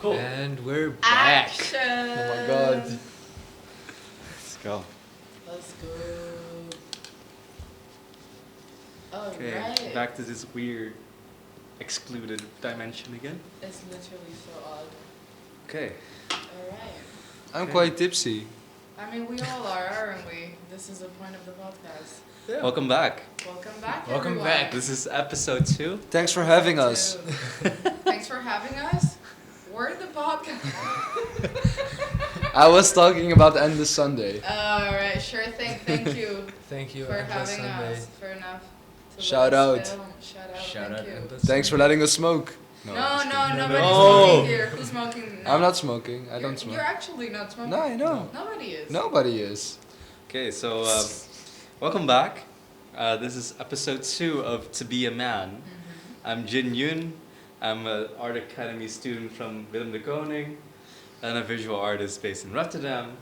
Cool. And we're back. Action! Oh my god. Let's go. Let's go. Alright. Okay, back to this weird, excluded dimension again. It's literally so odd. Okay. Alright. I'm quite tipsy. I mean, we all are, aren't we? This is the point of the podcast. Yeah. Welcome back. Welcome back, Welcome everyone. back. This is episode 2. Thanks for having us. Thanks for having us. We're the podcast. I was talking about end of Sunday. Alright, sure thing. Thank you Thank you, for Endless having Sunday. us. For enough. To Shout let us out. film. Shout out. Shout thank out, you. Endless Thanks for Sunday. letting us smoke. No, just kidding. nobody's No. smoking here. Who's smoking? No. I'm not smoking. I don't You're smoke. actually not smoking. No, I know. Nobody is. Nobody is. Okay, so welcome back. This is episode 2 of To Be a Man. Mm-hmm. I'm Jin Yoon. I'm an art academy student from Willem de Koning and a visual artist based in Rotterdam.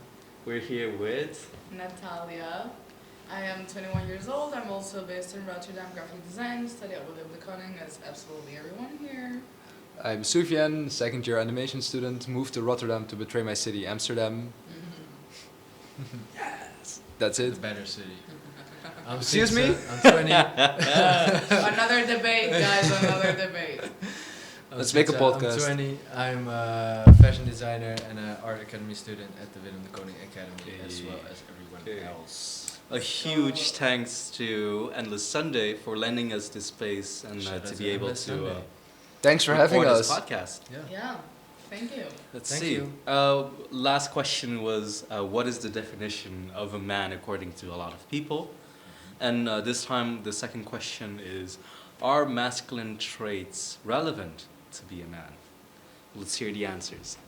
We're here with... Natalia. I am 21 years old. I'm also based in Rotterdam, graphic design. Study at Willem de Koning, as absolutely everyone here. I'm Sufjan, second year animation student. Moved to Rotterdam to betray my city, Amsterdam. Yes. That's The it. better city. Excuse me? I'm 20. Another debate, guys. Another debate. Let's make a podcast. I'm 20. I'm a fashion designer and an art academy student at the Willem de Koning Academy, as well as everyone Okay. else. A huge thanks to Endless Sunday for lending us this space and Shout out to to be able Endless to Sunday. Thanks for having record us. this podcast. Yeah. Thank you. Let's Thank see. you. Last question was, what is the definition of a man according to a lot of people? And this time, the second question is, are masculine traits relevant to be a man? Let's hear the answers.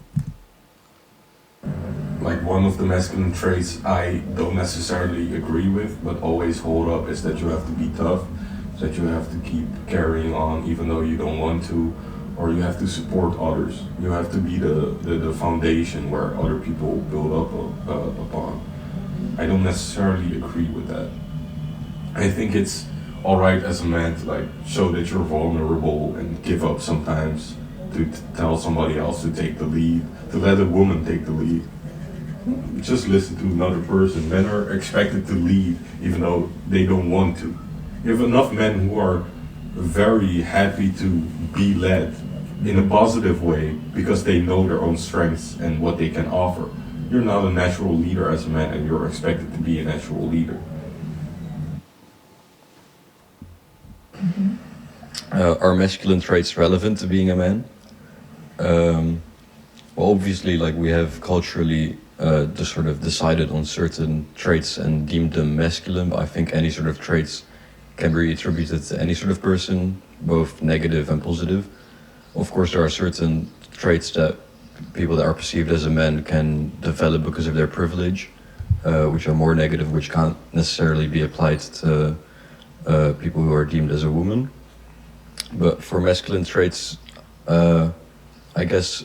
Like one of the masculine traits I don't necessarily agree with, but always hold up, is that you have to be tough, that you have to keep carrying on even though you don't want to, or you have to support others. You have to be the foundation where other people build up upon. I don't necessarily agree with that. I think it's alright as a man to like show that you're vulnerable and give up sometimes, to tell somebody else to take the lead, to let a woman take the lead. Just listen to another person. Men are expected to lead even though they don't want to. You have enough men who are very happy to be led in a positive way because they know their own strengths and what they can offer. You're not a natural leader as a man, and you're expected to be a natural leader. Are masculine traits relevant to being a man? Well, obviously, like we have culturally just sort of decided on certain traits and deemed them masculine, but I think any sort of traits can be attributed to any sort of person, both negative and positive. Of course, there are certain traits that people that are perceived as a man can develop because of their privilege, which are more negative, which can't necessarily be applied to people who are deemed as a woman. But for masculine traits, I guess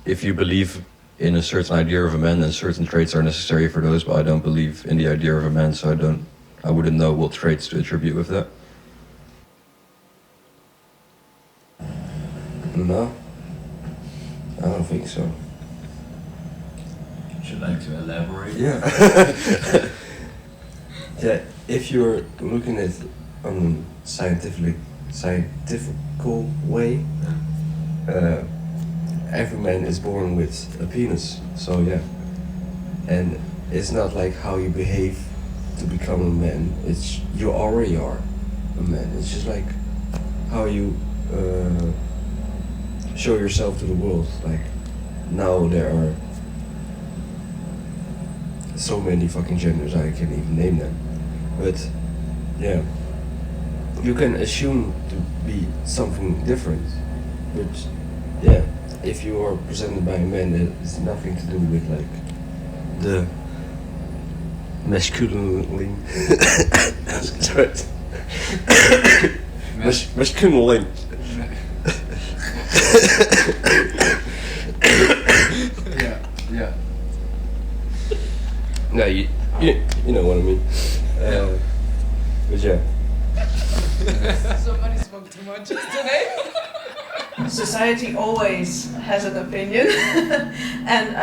if you believe in a certain idea of a man, then certain traits are necessary for those, but I don't believe in the idea of a man, so I wouldn't know what traits to attribute with that. No, I don't think so. Would you like to elaborate? Yeah. Yeah, if you're looking at it on a scientifical way, every man is born with a penis, so yeah. And it's not like how you behave to become a man, it's you already are a man. It's just like how you show yourself to the world. Like now there are so many fucking genders, I can't even name them. But yeah, you can assume to be something different. But yeah, if you are presented by a man, that has nothing to do with like the masculine. Sorry. Masculine. Yeah. No, you know what I mean. But yeah. Somebody smoked too much today. society always has an opinion, and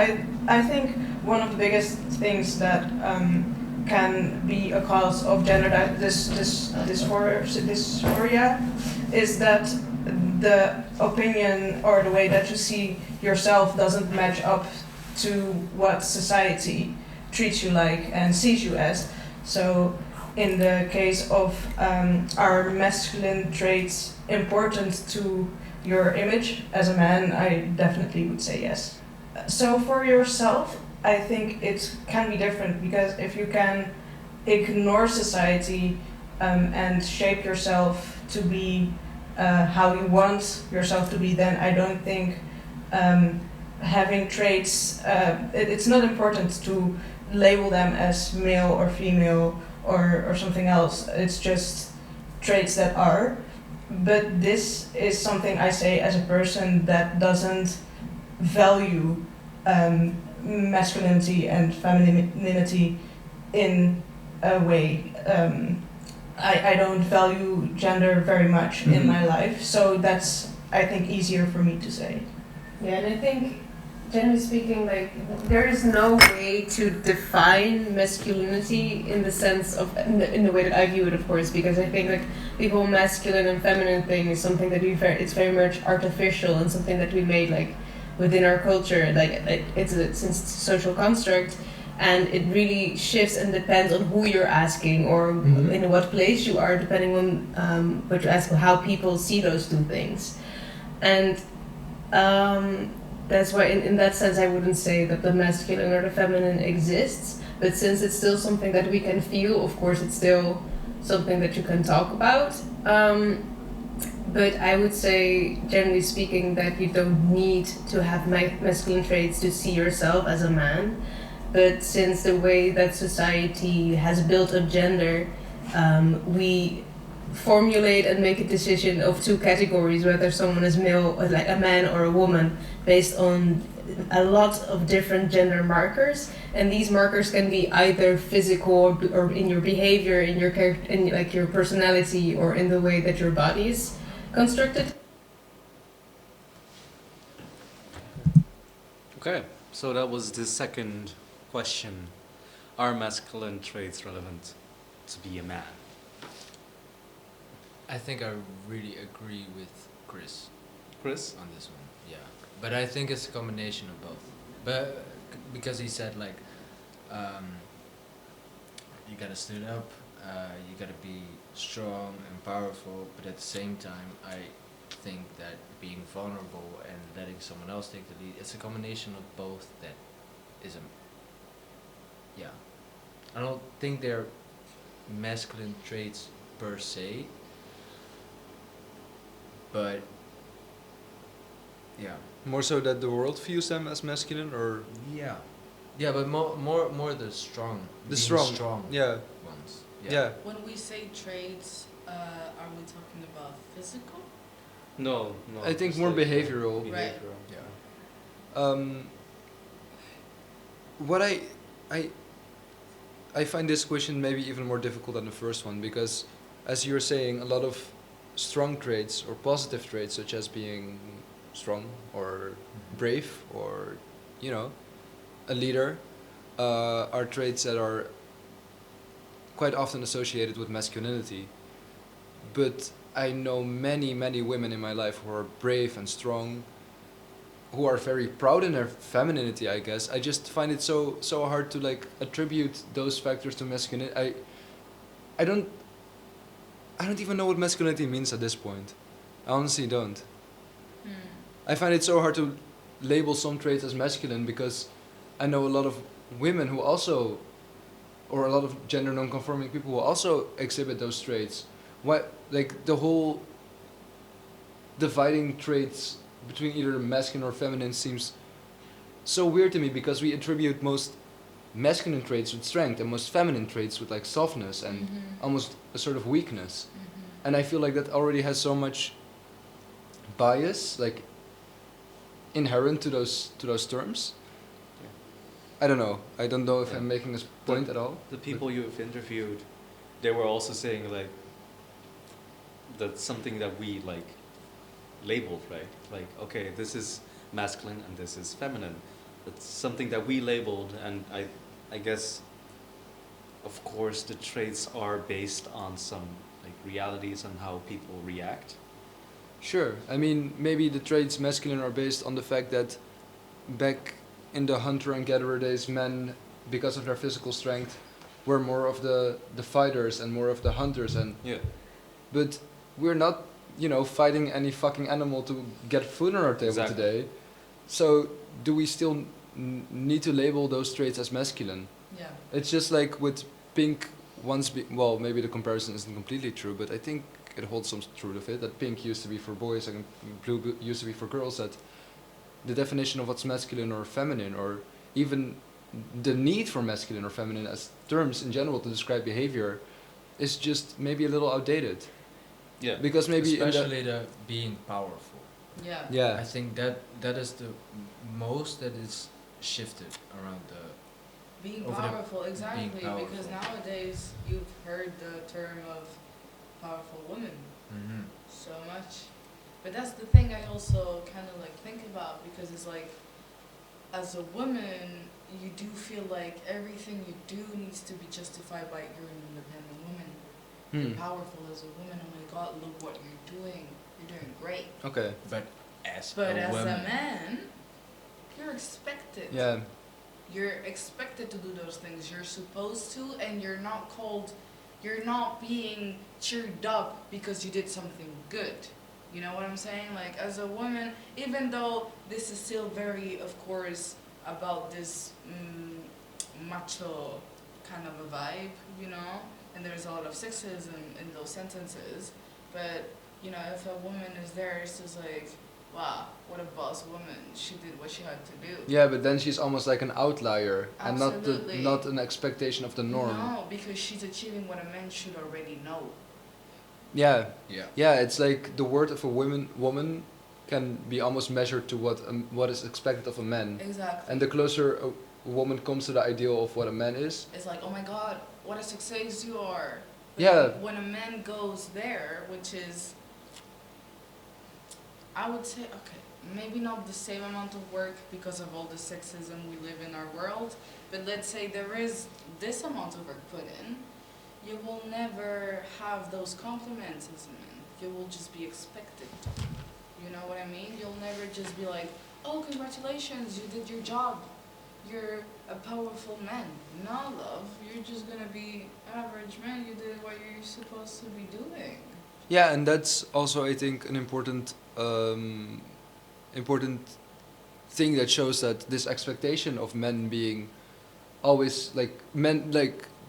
I think one of the biggest things that can be a cause of gender dysphoria is that the opinion or the way that you see yourself doesn't match up to what society treats you like and sees you as. So in the case of are masculine traits important to your image as a man, I definitely would say yes. So for yourself, I think it can be different, because if you can ignore society and shape yourself to be how you want yourself to be, then I don't think having traits, it's not important to label them as male or female or something else. It's just traits that are. But this is something I say as a person that doesn't value masculinity and femininity in a way. I don't value gender very much in my life, so that's, I think, easier for me to say. Yeah, and I think, generally speaking, like, there is no way to define masculinity in the sense of, in the way that I view it, of course, because I think, like, the whole masculine and feminine thing is something that it's very much artificial and something that we made, like, within our culture, like it's a social construct, and it really shifts and depends on who you're asking or in what place you are, depending on what you ask, how people see those two things. And that's why in that sense I wouldn't say that the masculine or the feminine exists, but since it's still something that we can feel, of course it's still something that you can talk about. But I would say, generally speaking, that you don't need to have masculine traits to see yourself as a man. But since the way that society has built up gender, we formulate and make a decision of two categories, whether someone is male, like a man or a woman, based on a lot of different gender markers. And these markers can be either physical or in your behavior, in your character, in like your personality, or in the way that your body is constructed. Okay, so that was the second question. Are masculine traits relevant to be a man? I think I really agree with Chris Chris? on this one. Yeah, but I think it's a combination of both. But because he said, like, you gotta stand up, you gotta be strong and powerful, but at the same time, I think that being vulnerable and letting someone else take the lead, it's a combination of both that is yeah. I don't think they're masculine traits per se, but yeah. More so that the world views them as masculine, or Yeah. Yeah, but more the strong. the being strong. Yeah. ones. Yeah. When we say traits, are we talking about physical? No. I think just more like, behavioral. Right. Yeah. What I find this question maybe even more difficult than the first one, because as you're saying, a lot of strong traits or positive traits, such as being strong or brave or, you know, a leader, are traits that are quite often associated with masculinity. But I know many women in my life who are brave and strong, who are very proud in their femininity, I guess. I just find it so hard to, like, attribute those factors to masculinity. I don't even know what masculinity means at this point. I honestly don't. I find it so hard to label some traits as masculine, because I know a lot of women who also, or a lot of gender non-conforming people who also exhibit those traits. What, like, the whole dividing traits between either masculine or feminine seems so weird to me, because we attribute most masculine traits with strength and most feminine traits with, like, softness and almost a sort of weakness. And I feel like that already has so much bias, like, inherent to those terms. I don't know. I don't know if I'm making this point at all. The people you've interviewed, they were also saying, like, that's something that we, like, labeled, right? Like, okay, this is masculine and this is feminine. It's something that we labeled, and I guess, of course, the traits are based on some like realities and how people react. Sure. I mean, maybe the traits masculine are based on the fact that back in the hunter and gatherer days, men, because of their physical strength, were more of the fighters and more of the hunters. And Yeah. but we're not, fighting any fucking animal to get food on our table Exactly. today. So do we still need to label those traits as masculine? Yeah. It's just like with pink once well, maybe the comparison isn't completely true, but I think it holds some truth of it, that pink used to be for boys and blue used to be for girls, that the definition of what's masculine or feminine, or even the need for masculine or feminine as terms in general to describe behavior, is just maybe a little outdated. Yeah. Because maybe especially the being powerful. Yeah. yeah. I think that is the most that is shifted around the Being Over the- powerful, exactly. being powerful. Because nowadays you've heard the term of powerful woman so much. But that's the thing I also kind of like think about, because it's like, as a woman, you do feel like everything you do needs to be justified by you're an independent woman. You're powerful as a woman. Oh my God, look what you're doing. You're doing great. Okay. But as But a as woman, a man, you're expected. Yeah. You're expected to do those things. You're supposed to, and you're not called, you're not being cheered up because you did something good. You know what I'm saying? Like, as a woman, even though this is still very, of course, about this macho kind of a vibe, and there's a lot of sexism in those sentences, but, if a woman is there, it's just like, wow, what a boss woman. She did what she had to do. Yeah, but then she's almost like an outlier and Absolutely. not an expectation of the norm. No, because she's achieving what a man should already know. Yeah. yeah, Yeah, it's like the worth of a woman can be almost measured to what is expected of a man. Exactly. And the closer a woman comes to the ideal of what a man is. It's like, oh my God, what a success you are. But Yeah. when a man goes there, which is, I would say, okay, maybe not the same amount of work because of all the sexism we live in our world, but let's say there is this amount of work put in, you will never have those compliments as a man. You will just be expected. You know what I mean? You'll never just be like, oh, congratulations, you did your job. You're a powerful man. No, love, you're just gonna be average man. You did what you're supposed to be doing. Yeah, and that's also, I think, an important thing that shows that this expectation of men being always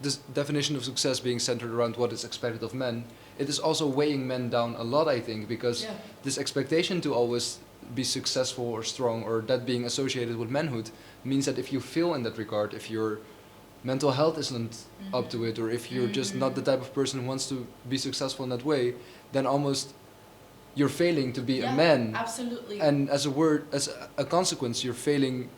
this definition of success being centered around what is expected of men, it is also weighing men down a lot, I think, because Yeah. this expectation to always be successful or strong, or that being associated with manhood, means that if you fail in that regard, if your mental health isn't up to it, or if you're just not the type of person who wants to be successful in that way, then almost you're failing to be a man. Absolutely. And as a consequence, you're failing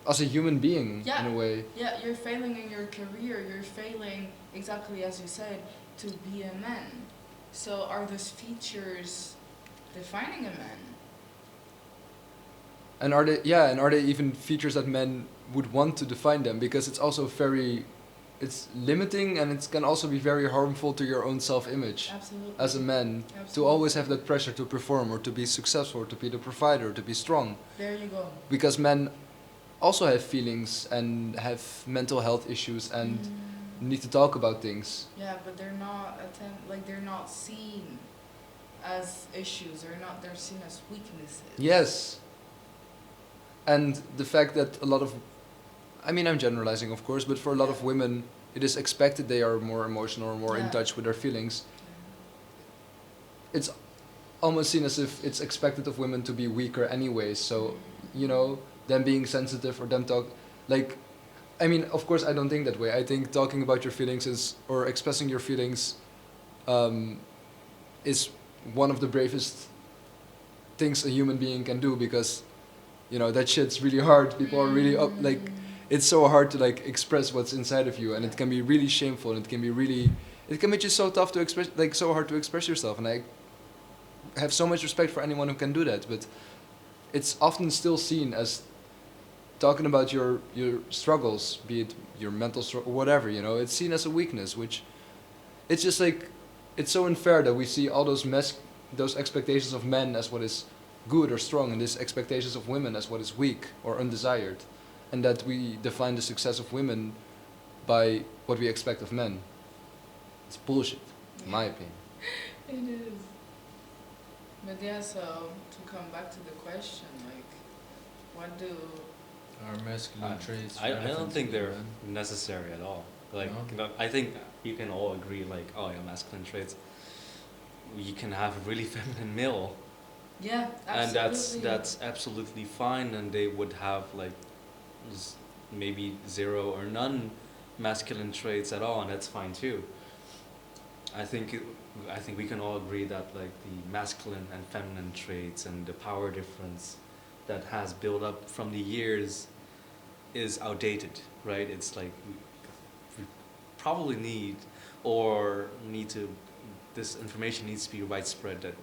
as a human being in a way. Yeah, you're failing in your career. You're failing, exactly as you said, to be a man. So are those features defining a man? And are they even features that men would want to define them? Because it's also it's limiting, and it can also be very harmful to your own self-image Absolutely. as a man, to Absolutely. always have that pressure to perform, or to be successful, or to be the provider, or to be strong. There you go. Because men also have feelings and have mental health issues and need to talk about things. Yeah, but they're not they're not seen as issues. They're seen as weaknesses. Yes. And the fact that a lot of, I mean, I'm generalizing, of course, but for a lot of women, it is expected they are more emotional or more in Yeah. touch with their feelings. It's almost seen as if it's expected of women to be weaker anyways. So, them being sensitive, or them I mean, of course, I don't think that way. I think talking about your feelings or expressing your feelings is one of the bravest things a human being can do, because that shit's really hard. People are really up, it's so hard to express what's inside of you, and it can be really shameful, and it can be just so tough to express, so hard to express yourself. And have so much respect for anyone who can do that, but it's often still seen as talking about your struggles, be it your mental struggle, whatever, you know, it's seen as a weakness, which it's just like, it's so unfair that we see all those expectations of men as what is good or strong, and these expectations of women as what is weak or undesired, and that we define the success of women by what we expect of men. It's bullshit, in my opinion. It is. But yeah, so to come back to the question, like, what do Our masculine traits. I relevant don't to think the they're man? necessary at all. Like, No? I think you can all agree, like, oh yeah, masculine traits. You can have a really feminine male, yeah, and absolutely. that's absolutely fine, and they would have like maybe zero or none masculine traits at all, and that's fine too. I think I think we can all agree that like the masculine and feminine traits and the power difference that has built up from the years is outdated, right? It's like we probably need to, this information needs to be widespread, that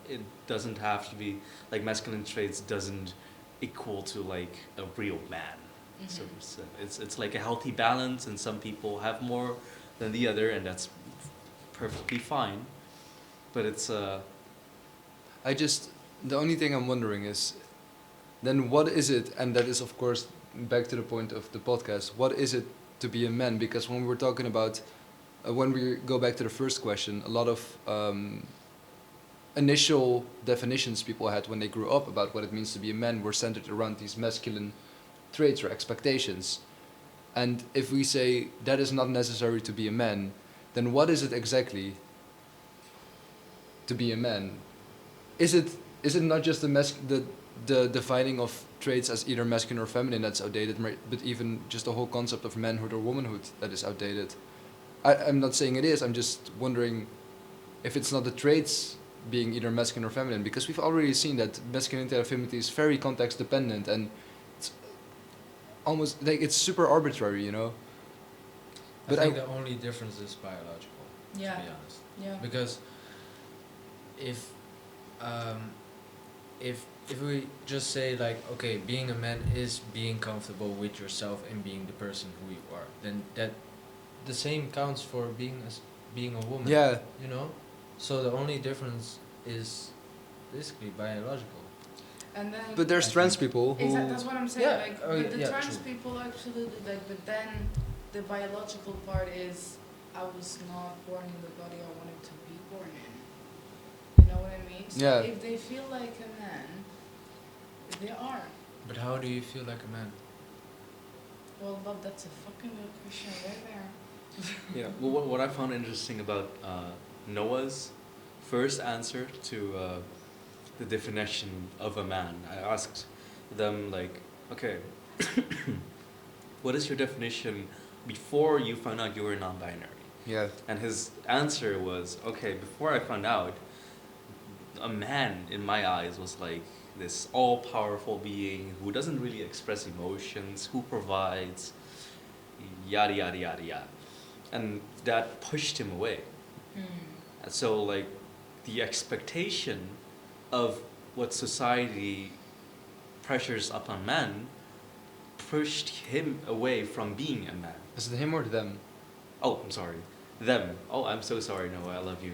it doesn't have to be like masculine traits doesn't equal to like a real man. So it's like a healthy balance, and some people have more than the other, and that's perfectly fine. But it's The only thing I'm wondering is, then what is it, and that is of course back to the point of the podcast, what is it to be a man? Because when we're talking about, when we go back to the first question, a lot of initial definitions people had when they grew up about what it means to be a man were centered around these masculine traits or expectations. And if we say that is not necessary to be a man, then what is it exactly to be a man? Is it not just the defining of traits as either masculine or feminine that's outdated, but even just the whole concept of manhood or womanhood that is outdated? I'm not saying it is, I'm just wondering if it's not the traits being either masculine or feminine, because we've already seen that masculinity and femininity is very context dependent, and it's almost like it's super arbitrary, you know? I think the only difference is biological, Yeah. to be honest. Yeah. Because if if we just say like, okay, being a man is being comfortable with yourself and being the person who you are, then that the same counts for being a woman. Yeah. You know? So the only difference is basically biological. And then But there's I trans think- people who... exactly, that's what I'm saying. Yeah. Like, Oh, but the yeah, trans true. people absolutely like. But then the biological part is, I was not born in the body I wanted to be born in. You know what I mean? So Yeah. if they feel like a man, they are. But how do you feel like a man? Well, Bob, that's a fucking good question right there. yeah. Well, what I found interesting about Noah's first answer to the definition of a man, I asked them like, okay, what is your definition before you found out you were non-binary? Yeah. And his answer was, okay, before I found out, a man in my eyes was like this all-powerful being who doesn't really express emotions, who provides, yada yada yada yada, and that pushed him away. And so like the expectation of what society pressures upon men pushed him away from being a man. Is it him or them? Oh, I'm sorry. Them. Oh, I'm so sorry, Noah, I love you.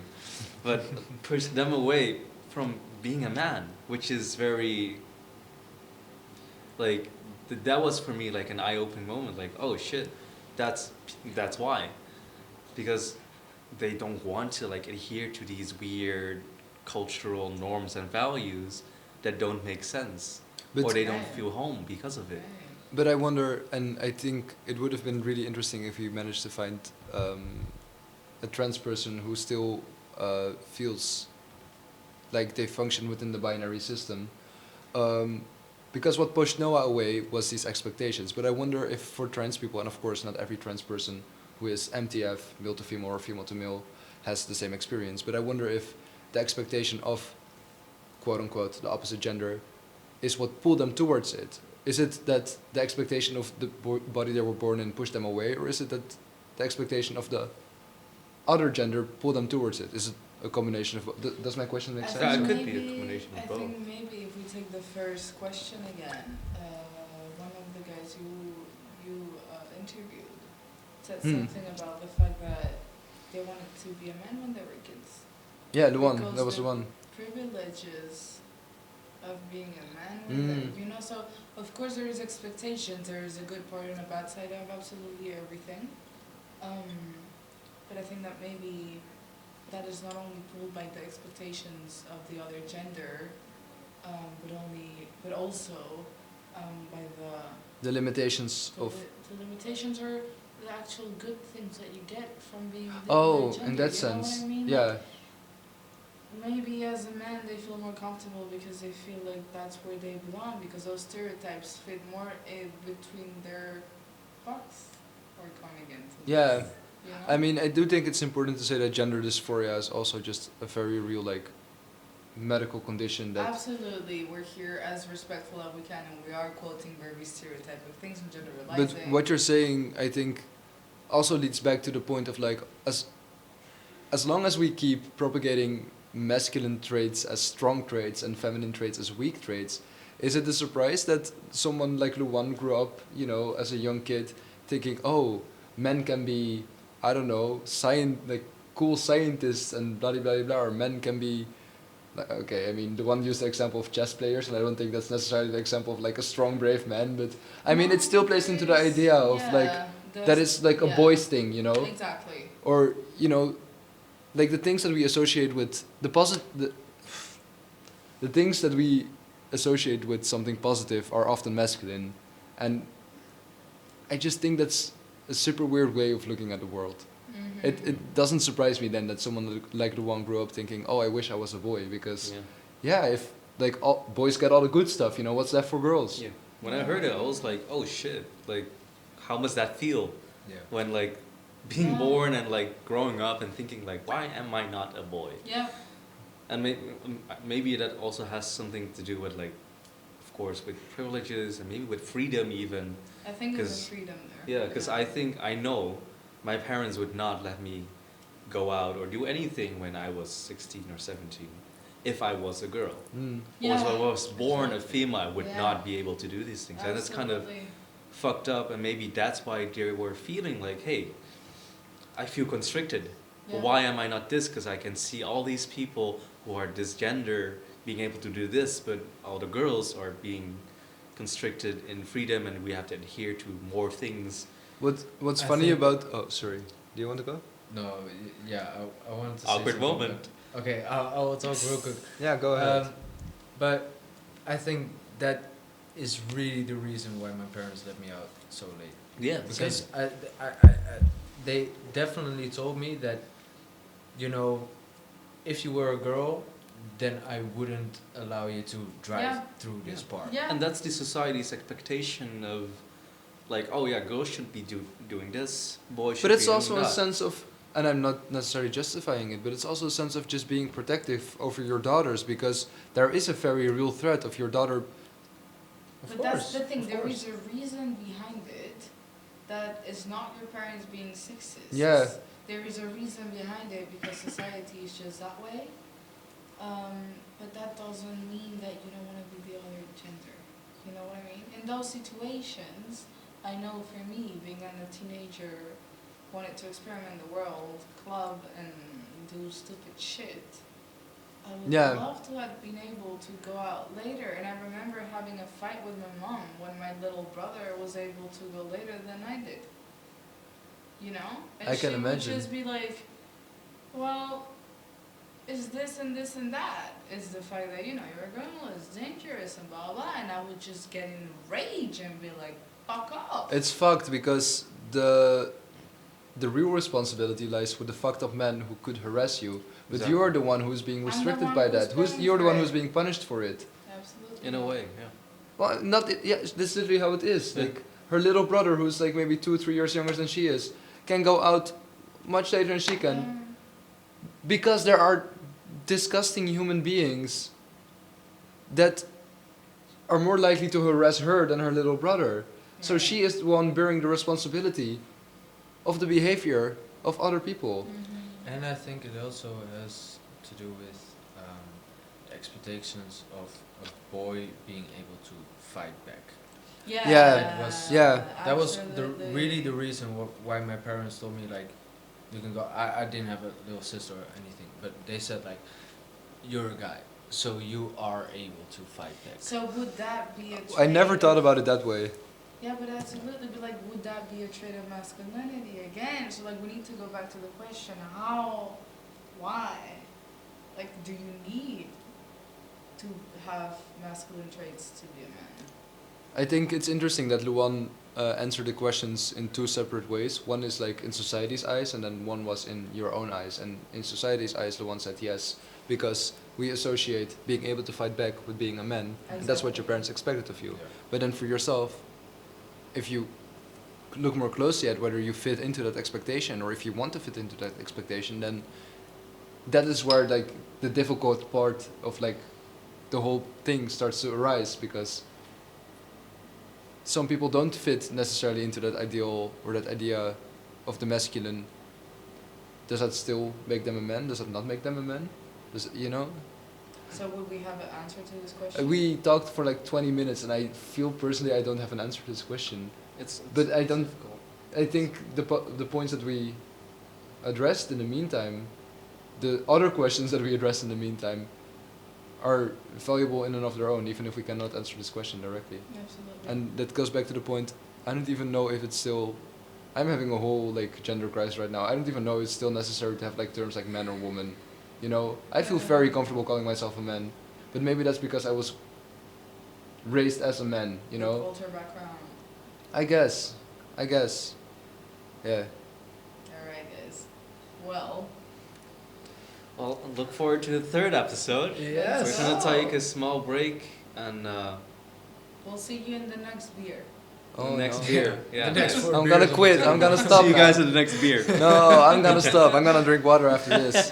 But pushed them away from being a man, which is very, like, that was for me like an eye-opening moment. Like, oh shit, that's why. Because they don't want to like adhere to these weird cultural norms and values that don't make sense. But- Or they don't Right. feel home because of it. But I wonder, and I think it would have been really interesting if we managed to find a trans person who still feels like they function within the binary system. Because what pushed Noah away was these expectations. But I wonder if for trans people, and of course not every trans person who is MTF, male to female or female to male, has the same experience. But I wonder if the expectation of, quote unquote, the opposite gender is what pulled them towards it. Is it that the expectation of the body they were born in pushed them away, or is it that the expectation of the other gender pulled them towards it? Is it a combination of. Does my question make I sense? Yeah, it think could be a maybe- combination of I both. think maybe if we take the first question again, one of the guys you interviewed said Hmm. something about the fact that they wanted to be a man when they were kids. Yeah, the one. Because That was the the one. privileges of being a man when Mm. they're, you know, so of course there is expectations, there is a good part and a bad side of absolutely everything. But I think that maybe that is not only pulled by the expectations of the other gender, but also by The limitations of. the limitations or the actual good things that you get from being the Oh, other gender. in that You know sense. what I mean? Yeah. Like, maybe as a man they feel more comfortable because they feel like that's where they belong because those stereotypes fit more between their parts or coming into Yeah. this, you know? I mean, I do think it's important to say that gender dysphoria is also just a very real, like, medical condition that. Absolutely, we're here as respectful as we can, and we are quoting very stereotypic things and But generalizing. what you're saying, I think, also leads back to the point of like, as long as we keep propagating masculine traits as strong traits and feminine traits as weak traits, is it a surprise that someone like Luwan grew up, you know, as a young kid, thinking, oh, men can be, I don't know, like cool scientists and blah blah blah blah, or men can be. Like, okay, I mean, the one used the example of chess players, and I don't think that's necessarily the example of like a strong, brave man. But I mean, it still plays into the idea of like that it's like a boys thing, you know, Exactly. or you know, like the things that we associate with the things that we associate with something positive are often masculine, and I just think that's a super weird way of looking at the world. Mm-hmm. It doesn't surprise me then that someone like the one grew up thinking, oh, I wish I was a boy, because Yeah. if like all, boys get all the good stuff, you know, what's left for girls? Yeah. When I heard it, I was like, oh shit! Like, how must that feel? Yeah. When like being Yeah. born and like growing up and thinking like, why am I not a boy? Yeah. And maybe that also has something to do with like, of course, with privileges and maybe with freedom even. I think there's 'Cause- a freedom there. Yeah, because I know my parents would not let me go out or do anything when I was 16 or 17 if I was a girl. Mm. Or if I Yeah. was born a female, I would Yeah. not be able to do these things. And it's kind of Absolutely. fucked up, and maybe that's why they were feeling like, hey, I feel constricted. But Yeah. why am I not this? Because I can see all these people who are this gender being able to do this, but all the girls are being constricted in freedom, and we have to adhere to more things. What's I funny think- about? Oh, sorry. Do you want to go? No, I wanted to say Awkward something, moment. but- okay, I will talk real quick. Yeah, go ahead. But I think that is really the reason why my parents let me out so late. Yeah, Because they definitely told me that, you know, if you were a girl, then I wouldn't allow you to drive Yeah. through this park. Yeah. and that's the society's expectation of, like, oh yeah, girls should be doing this, boys should But it's be also doing a that. sense of, and I'm not necessarily justifying it, but it's also a sense of just being protective over your daughters, because there is a very real threat of your daughter. Of But course, that's the thing, of there course. is a reason behind it that is not your parents being sexist. Yeah. There is a reason behind it because society is just that way. But that doesn't mean that you don't want to be the other gender. You know what I mean? In those situations, I know for me, being a teenager, wanted to experiment the world, club, and do stupid shit. I would Yeah. love to have been able to go out later, and I remember having a fight with my mom when my little brother was able to go later than I did. You know? And I can she imagine. would just be like, well, is this and this and that? Is the fact that, you know, you're a girl, it's dangerous and blah blah, and I would just get in rage and be like, fuck off. It's fucked because the real responsibility lies with the fucked up man who could harass you, but Exactly. you're the one who's being I'm the restricted one by who's that. paying You're the for one it. who's being punished for it. Absolutely. In a way, yeah. Well, not it, yeah. This is literally how it is. Yeah. Like her little brother, who's like maybe 2-3 years younger than she is, can go out much later than she can, because there are disgusting human beings that are more likely to harass her than her little brother. So Yeah. she is the one bearing the responsibility of the behavior of other people. Mhm. And I think it also has to do with the expectations of a boy being able to fight back. Yeah. Yeah, yeah. That was absolutely. really the reason why my parents told me like, you can go. I didn't have a little sister or anything, but they said like, you're a guy, so you are able to fight back. So would that be a trait I never thought of- about it that way. Yeah, but absolutely. But like, would that be a trait of masculinity again? So like, we need to go back to the question: how, why? Like, do you need to have masculine traits to be a man? I think it's interesting that Luan answered the questions in two separate ways. One is like in society's eyes, and then one was in your own eyes. And in society's eyes, Luan said yes, because we associate being able to fight back with being a man, and that's what your parents expected of you. Yeah. But then for yourself, if you look more closely at whether you fit into that expectation or if you want to fit into that expectation, then that is where like the difficult part of like the whole thing starts to arise, because some people don't fit necessarily into that ideal or that idea of the masculine. Does that still make them a man? Does that not make them a man? Does it, you know? So would we have an answer to this question? We talked for like 20 minutes, and I feel personally I don't have an answer to this question. But I don't- difficult. I think the points that we addressed in the meantime, the other questions that we addressed in the meantime, are valuable in and of their own, even if we cannot answer this question directly. Absolutely. And that goes back to the point, I don't even know if it's still, I'm having a whole like gender crisis right now. I don't even know if it's still necessary to have like terms like man or woman. You know, I feel very comfortable calling myself a man, but maybe that's because I was raised as a man, you Your know? culture background. I guess. Yeah. Alright, guys. Well, Well, look forward to the third episode. Yes. We're gonna take a small break and we'll see you in the next beer. Oh, next no. beer. Yeah. The next nice. four I'm beers gonna on the quit. table. I'm gonna stop. See you now. guys at the next beer. No, I'm gonna stop. I'm gonna drink water after this.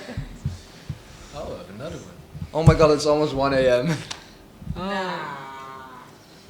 Oh, another one. Oh my god, it's almost 1 a.m. Nah.